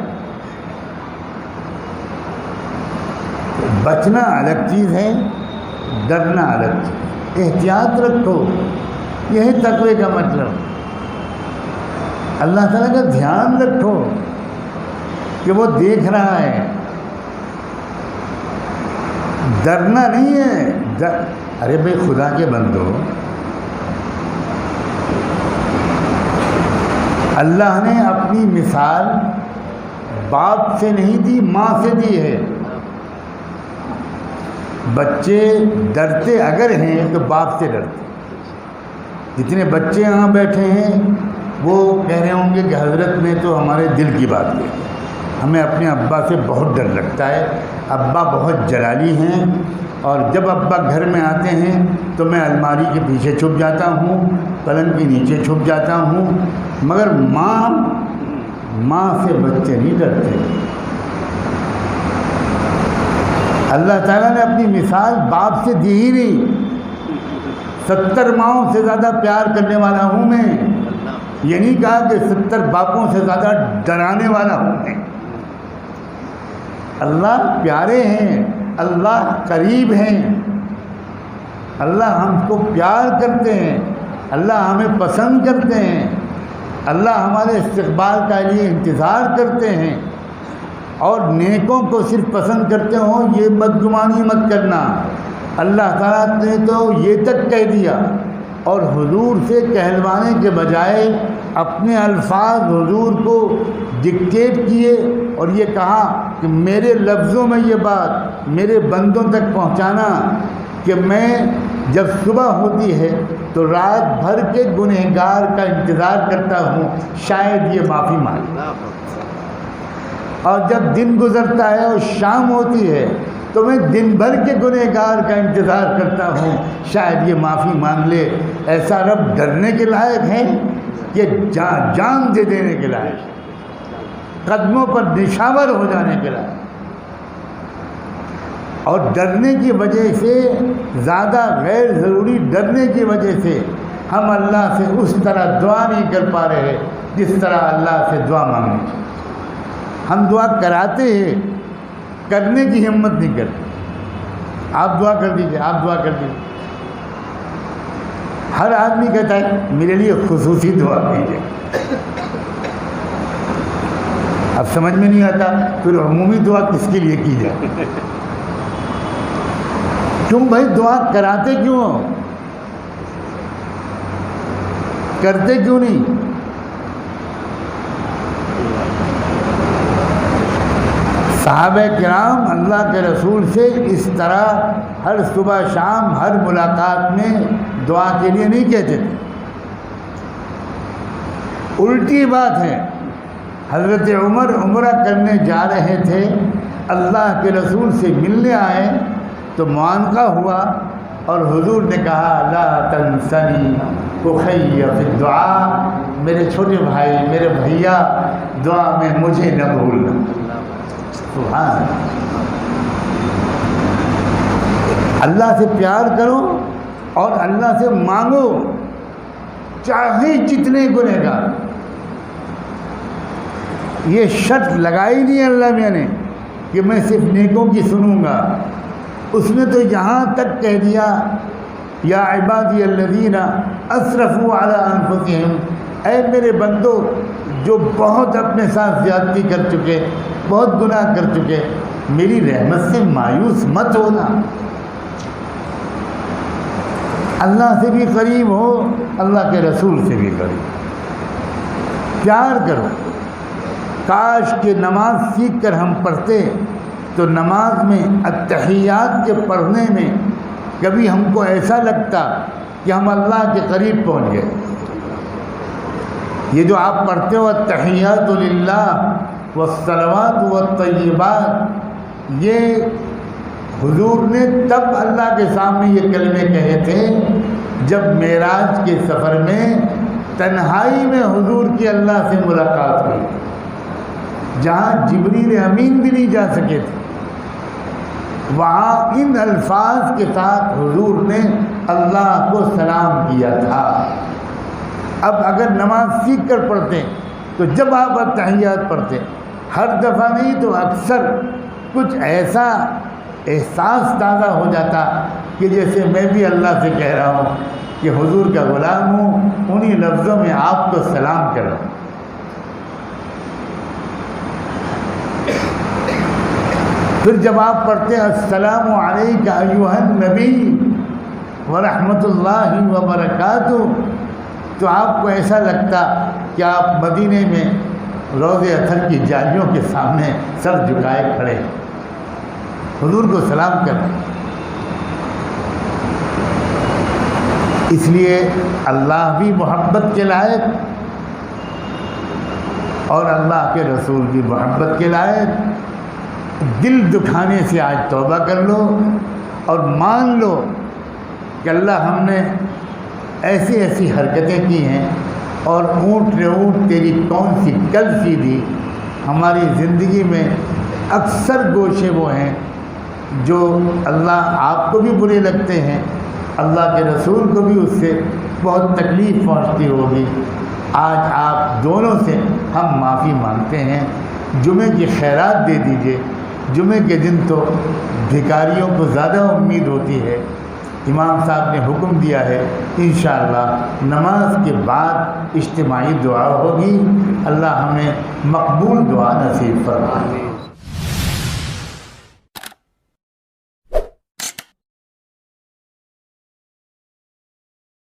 بچنا الگ چیز ہے، ڈرنا الگ چیز۔ احتیاط رکھو، یہی تقوی کا مطلب۔ اللہ تعالیٰ کا دھیان رکھو کہ وہ دیکھ رہا ہے، ڈرنا نہیں ہے۔ ارے بھائی خدا کے بندو، اللہ نے اپنی مثال باپ سے نہیں دی، ماں سے دی ہے۔ بچے ڈرتے اگر ہیں تو باپ سے ڈرتے۔ جتنے بچے یہاں بیٹھے ہیں وہ کہہ رہے ہوں گے کہ حضرت نے تو ہمارے دل کی بات کی، ہمیں اپنے ابا سے بہت ڈر لگتا ہے، ابا بہت جلالی ہیں، اور جب ابا گھر میں آتے ہیں تو میں الماری کے پیچھے چھپ جاتا ہوں، پلنگ کے نیچے چھپ جاتا ہوں۔ مگر ماں سے بچے نہیں ڈرتے۔ اللہ تعالیٰ نے اپنی مثال باپ سے دی ہی نہیں۔ 70 ماؤں سے زیادہ پیار کرنے والا ہوں میں، یہ نہیں کہا کہ 70 باپوں سے زیادہ ڈرانے والا ہوں میں۔ اللہ پیارے ہیں، اللہ قریب ہیں، اللہ ہم کو پیار کرتے ہیں، اللہ ہمیں پسند کرتے ہیں، اللہ ہمارے استقبال کا لیے انتظار کرتے ہیں، اور نیکوں کو صرف پسند کرتے ہوں یہ بدگمانی مت کرنا۔ اللہ تعالیٰ نے تو یہ تک کہہ دیا، اور حضور سے کہلوانے کے بجائے اپنے الفاظ حضور کو ڈکٹیٹ کیے اور یہ کہا کہ میرے لفظوں میں یہ بات میرے بندوں تک پہنچانا کہ میں جب صبح ہوتی ہے تو رات بھر کے گنہگار کا انتظار کرتا ہوں، شاید یہ معافی مانگے، اور جب دن گزرتا ہے اور شام ہوتی ہے تو میں دن بھر کے گنہگار کا انتظار کرتا ہوں، شاید یہ معافی مانگ لے۔ ایسا رب ڈرنے کے لائق ہے کہ جان دے دینے کے لائق، قدموں پر نشاور ہو جانے کے لائق۔ اور ڈرنے کی وجہ سے، زیادہ غیر ضروری ڈرنے کی وجہ سے ہم اللہ سے اس طرح دعا نہیں کر پا رہے جس طرح اللہ سے دعا مانگنی چاہیے۔ ہم دعا کراتے ہیں، کرنے کی ہمت نہیں کرتے۔ آپ دعا کر دیجئے، آپ دعا کر دیجئے۔ ہر آدمی کہتا ہے میرے لیے خصوصی دعا کیجئے۔ اب سمجھ میں نہیں آتا پھر عمومی دعا کس کے لیے کی جائے؟ کیوں بھائی دعا کراتے کیوں ہو؟ کرتے کیوں نہیں؟ صحابہ کرام اللہ کے رسول سے اس طرح ہر صبح شام ہر ملاقات میں دعا کے لیے نہیں کہتے تھے. الٹی بات ہے، حضرت عمر عمرہ کرنے جا رہے تھے، اللہ کے رسول سے ملنے آئے تو معانقہ ہوا اور حضور نے کہا لا تنسنی اخی فی الدعاء، میرے چھوٹے بھائی، میرے بھیا، دعا میں مجھے نہ بھولنا. سبحان اللہ سے پیار کرو اور اللہ سے مانگو، چاہے جتنے گنہگار. یہ شرط لگائی نہیں اللہ میاں نے کہ میں صرف نیکوں کی سنوں گا. اس نے تو یہاں تک کہہ دیا یا عبادی الذین اسرفوا علی انفسہم، اے میرے بندو جو بہت اپنے ساتھ زیادتی کر چکے، بہت گناہ کر چکے، میری رحمت سے مایوس مت ہونا. اللہ سے بھی قریب ہو، اللہ کے رسول سے بھی قریب، پیار کرو. کاش کہ نماز سیکھ کر ہم پڑھتے تو نماز میں التحیات کے پڑھنے میں کبھی ہم کو ایسا لگتا کہ ہم اللہ کے قریب پہنچ گئے. یہ جو آپ پڑھتے ہو التحیات للہ والصلوات والطیبات، یہ حضور نے تب اللہ کے سامنے یہ کلمے کہے تھے جب معراج کے سفر میں تنہائی میں حضور کی اللہ سے ملاقات ہوئی، جہاں جبریل امین بھی نہیں جا سکے تھے. وہاں ان الفاظ کے ساتھ حضور نے اللہ کو سلام کیا تھا. اب اگر نماز سیکھ کر پڑھتے تو جب آپ التحیات پڑھتے، ہر دفعہ نہیں تو اکثر کچھ ایسا احساس تازہ ہو جاتا کہ جیسے میں بھی اللہ سے کہہ رہا ہوں کہ حضور کا غلام ہوں، انہی لفظوں میں آپ کو سلام کر رہا ہوں. پھر جب آپ پڑھتے ہیں السلام علیک ایھا النبی ورحمۃ اللہ وبرکاتہ، تو آپ کو ایسا لگتا کہ آپ مدینے میں روض اطہر کی جالیوں کے سامنے سر جھکائے کھڑے حضور کو سلام کر رہے. اس لیے اللہ بھی محبت کے لائق اور اللہ کے رسول بھی محبت کے لائق. دل دکھانے سے آج توبہ کر لو اور مان لو کہ اللہ ہم نے ایسی ایسی حرکتیں کی ہیں اور اونٹ نے اونٹ تیری کون سی کل سی دی. ہماری زندگی میں اکثر گوشے وہ ہیں جو اللہ آپ کو بھی برے لگتے ہیں، اللہ کے رسول کو بھی اس سے بہت تکلیف پہنچتی ہوگی. آج آپ دونوں سے ہم معافی مانگتے ہیں. جمعے کی خیرات دے دیجئے. جمعے کے دن تو بھکاریوں کو زیادہ امید ہوتی ہے. امام صاحب نے حکم دیا ہے انشاءاللہ نماز کے بعد اجتماعی دعا ہوگی. اللہ ہمیں مقبول دعا نصیب فرمائے.